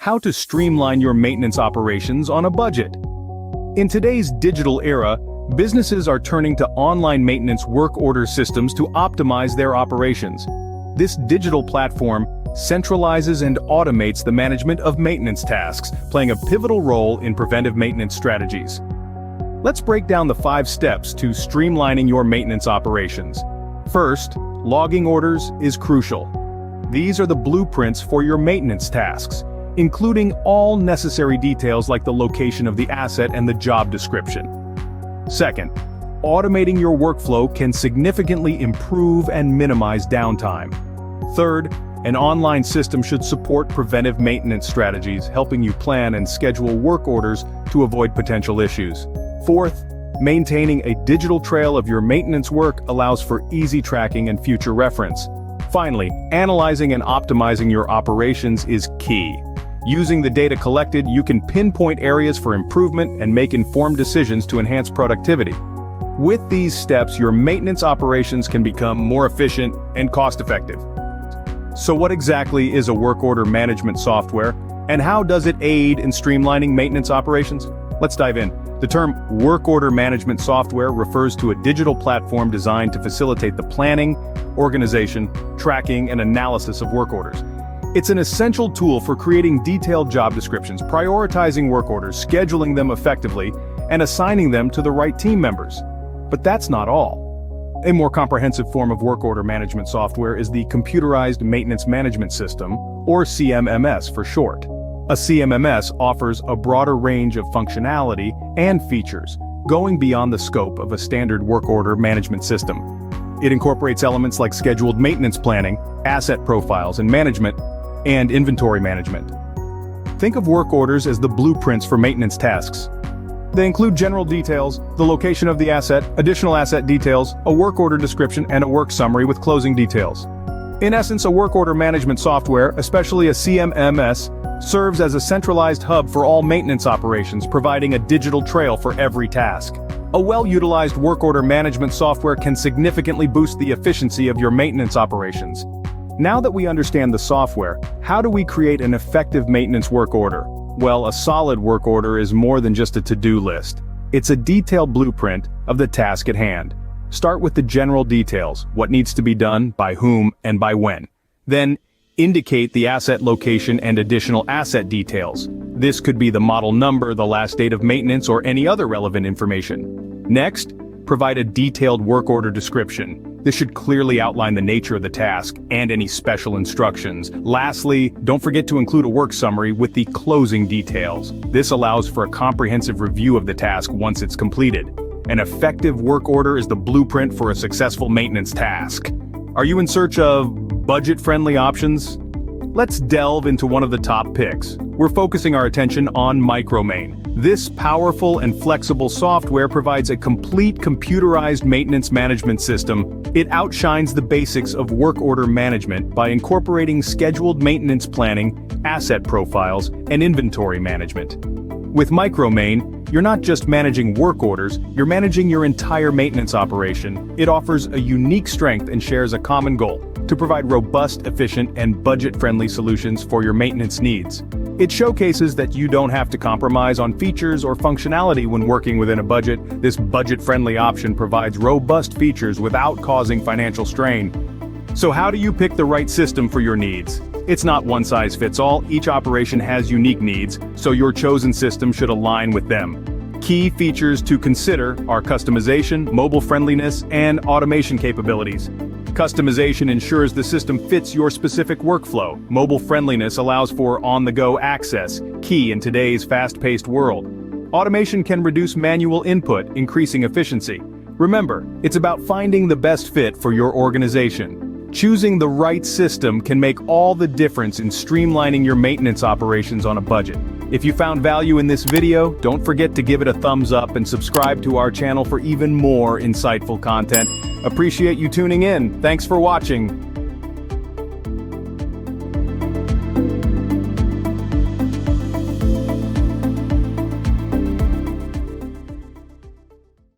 how to streamline your maintenance operations on a budget. In today's digital era, businesses are turning to online maintenance work order systems to optimize their operations. This digital platform centralizes and automates the management of maintenance tasks, playing a pivotal role in preventive maintenance strategies. Let's break down the 5 steps to streamlining your maintenance operations. First, logging orders is crucial. These are the blueprints for your maintenance tasks, including all necessary details like the location of the asset and the job description. Second, automating your workflow can significantly improve and minimize downtime. Third, an online system should support preventive maintenance strategies, helping you plan and schedule work orders to avoid potential issues. Fourth, maintaining a digital trail of your maintenance work allows for easy tracking and future reference. Finally, analyzing and optimizing your operations is key. Using the data collected, you can pinpoint areas for improvement and make informed decisions to enhance productivity. With these steps, your maintenance operations can become more efficient and cost-effective. So what exactly is a work order management software, and how does it aid in streamlining maintenance operations? Let's dive in. The term work order management software refers to a digital platform designed to facilitate the planning, organization, tracking, and analysis of work orders. It's an essential tool for creating detailed job descriptions, prioritizing work orders, scheduling them effectively, and assigning them to the right team members. But that's not all. A more comprehensive form of work order management software is the Computerized Maintenance Management System, or CMMS for short. A CMMS offers a broader range of functionality and features, going beyond the scope of a standard work order management system. It incorporates elements like scheduled maintenance planning, asset profiles and management, and inventory management. Think of work orders as the blueprints for maintenance tasks. They include general details, the location of the asset, additional asset details, a work order description, and a work summary with closing details. In essence, a work order management software, especially a CMMS, serves as a centralized hub for all maintenance operations, providing a digital trail for every task. A well-utilized work order management software can significantly boost the efficiency of your maintenance operations. Now that we understand the software, how do we create an effective maintenance work order? Well, a solid work order is more than just a to-do list. It's a detailed blueprint of the task at hand. Start with the general details, what needs to be done, by whom, and by when. Then, indicate the asset location and additional asset details. This could be the model number, the last date of maintenance, or any other relevant information. Next, provide a detailed work order description. This should clearly outline the nature of the task and any special instructions. Lastly, don't forget to include a work summary with the closing details. This allows for a comprehensive review of the task once it's completed. An effective work order is the blueprint for a successful maintenance task. Are you in search of budget-friendly options? Let's delve into one of the top picks. We're focusing our attention on Micromain. This powerful and flexible software provides a complete computerized maintenance management system. It outshines the basics of work order management by incorporating scheduled maintenance planning, asset profiles, and inventory management. With Micromain, you're not just managing work orders, you're managing your entire maintenance operation. It offers a unique strength and shares a common goal: to provide robust, efficient, and budget-friendly solutions for your maintenance needs. It showcases that you don't have to compromise on features or functionality when working within a budget. This budget-friendly option provides robust features without causing financial strain. So how do you pick the right system for your needs? It's not one size fits all. Each operation has unique needs, so your chosen system should align with them. Key features to consider are customization, mobile friendliness, and automation capabilities. Customization ensures the system fits your specific workflow. Mobile friendliness allows for on-the-go access, key in today's fast-paced world. Automation can reduce manual input, increasing efficiency. Remember, it's about finding the best fit for your organization. Choosing the right system can make all the difference in streamlining your maintenance operations on a budget. If you found value in this video, don't forget to give it a thumbs up and subscribe to our channel for even more insightful content. Appreciate you tuning in. Thanks for watching.